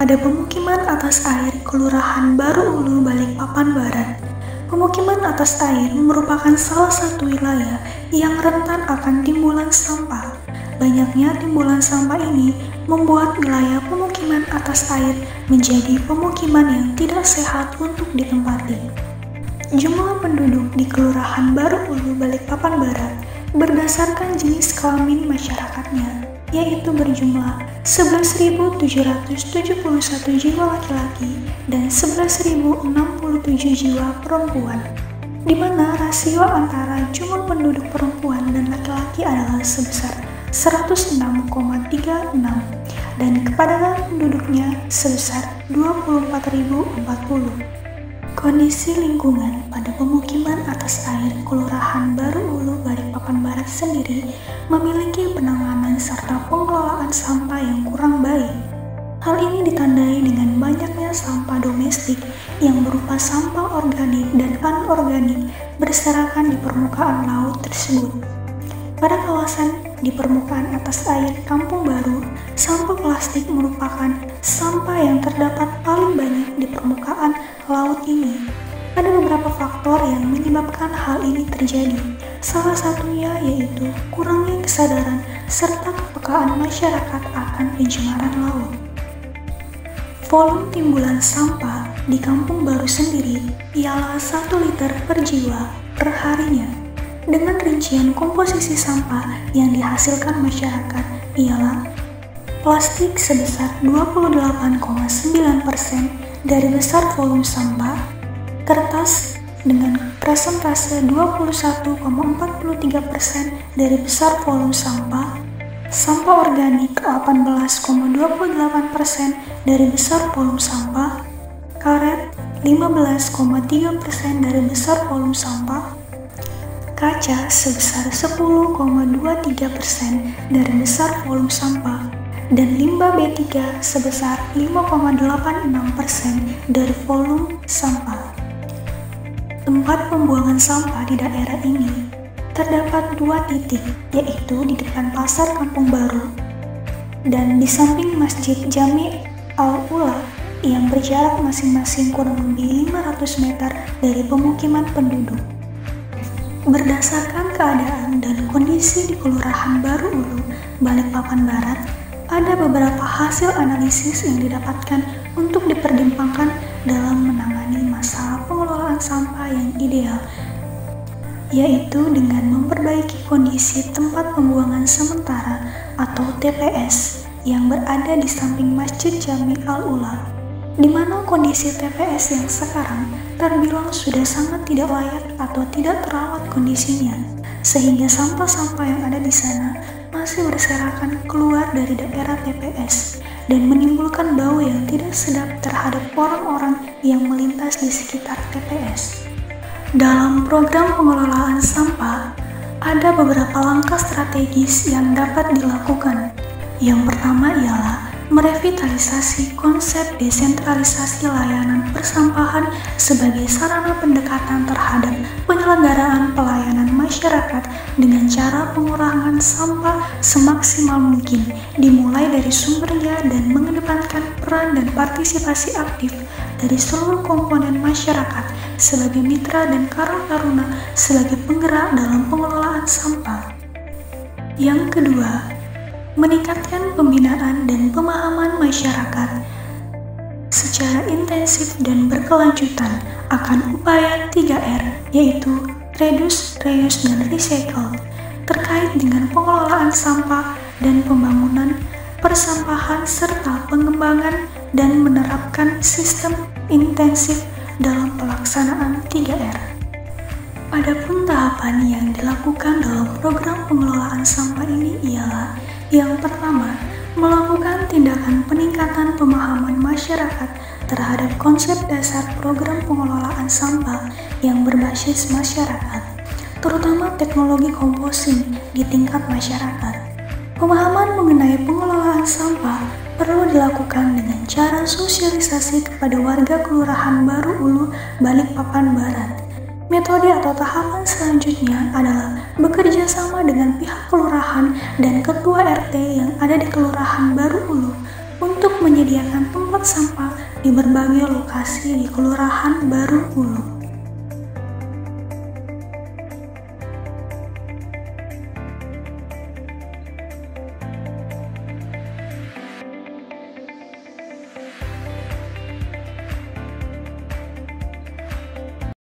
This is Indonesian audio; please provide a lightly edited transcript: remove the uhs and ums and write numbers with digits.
pada pemukiman atas air Kelurahan Baru Ulu, Balikpapan Barat. Pemukiman atas air merupakan salah satu wilayah yang rentan akan timbulan sampah. Banyaknya timbulan sampah ini membuat wilayah pemukiman atas air menjadi pemukiman yang tidak sehat untuk ditempati. Jumlah penduduk di Kelurahan Baru Ulu, Balikpapan Barat berdasarkan jenis kelamin masyarakatnya, yaitu berjumlah 11.771 jiwa laki-laki dan 11.067 jiwa perempuan, di mana rasio antara jumlah penduduk perempuan dan laki-laki adalah sebesar 106,36 dan kepadatan penduduknya sebesar 24.040. Kondisi lingkungan pada pemukiman atas air Kelurahan Baru Ulu, Balikpapan Barat sendiri memiliki penanganan serta pengelolaan sampah yang kurang baik. Hal ini ditandai dengan banyaknya sampah domestik yang berupa sampah organik dan anorganik berserakan di permukaan laut tersebut. Pada kawasan di permukaan atas air Kampung Baru, sampah plastik merupakan sampah yang terdapat paling banyak di permukaan laut ini. Ada beberapa faktor yang menyebabkan hal ini terjadi. Salah satunya yaitu kurangnya kesadaran serta kepekaan masyarakat akan pencemaran laut. Volume timbulan sampah di Kampung Baru sendiri ialah 1 liter per jiwa per harinya. Dengan rincian komposisi sampah yang dihasilkan masyarakat ialah plastik sebesar 28,9% dari besar volume sampah, kertas dengan presentase 21,43% dari besar volume sampah, sampah organik 18,28% dari besar volume sampah, karet 15,3% dari besar volume sampah, kaca sebesar 10,23% dari besar volume sampah, dan limbah B3 sebesar 5,86% dari volume sampah. Tempat pembuangan sampah di daerah ini terdapat 2 titik, yaitu di depan Pasar Kampung Baru dan di samping Masjid Jami Al-Ula yang berjarak masing-masing kurang lebih 500 meter dari pemukiman penduduk. Berdasarkan keadaan dan kondisi di Kelurahan Baru Ulu, Balikpapan Barat, ada beberapa hasil analisis yang didapatkan untuk dipertimbangkan dalam menangani masalah pengelolaan sampah yang ideal, yaitu dengan memperbaiki kondisi tempat pembuangan sementara atau TPS yang berada di samping Masjid Jami Al-Ula, di mana kondisi TPS yang sekarang terbilang sudah sangat tidak layak atau tidak terawat kondisinya, sehingga sampah-sampah yang ada di sana masih berserakan keluar dari daerah TPS dan menimbulkan bau yang tidak sedap terhadap orang-orang yang melintas di sekitar TPS. Dalam program pengelolaan sampah, ada beberapa langkah strategis yang dapat dilakukan. Yang pertama ialah merevitalisasi konsep desentralisasi layanan persampahan sebagai sarana pendekatan terhadap penyelenggaraan pelayanan masyarakat dengan cara pengurangan sampah semaksimal mungkin, dimulai dari sumbernya dan mengedepankan peran dan partisipasi aktif dari seluruh komponen masyarakat sebagai mitra dan karang taruna sebagai penggerak dalam pengelolaan sampah. Yang kedua, meningkatkan pembinaan dan pemahaman masyarakat secara intensif dan berkelanjutan akan upaya 3R, yaitu reduce, reuse, dan recycle, terkait dengan pengelolaan sampah dan pembangunan persampahan serta pengembangan dan menerapkan sistem intensif dalam pelaksanaan 3R. Adapun tahapan yang dilakukan dalam program pengelolaan sampah ini ialah: yang pertama, melakukan tindakan peningkatan pemahaman masyarakat terhadap konsep dasar program pengelolaan sampah yang berbasis masyarakat, terutama teknologi composting di tingkat masyarakat. Pemahaman mengenai pengelolaan sampah perlu dilakukan dengan cara sosialisasi kepada warga Kelurahan Baru Ulu, Balikpapan Barat. Metode atau tahapan selanjutnya adalah bekerja sama dengan pihak kelurahan dan ketua RT yang ada di Kelurahan Baru Ulu untuk menyediakan tempat sampah di berbagai lokasi di Kelurahan Baru Ulu.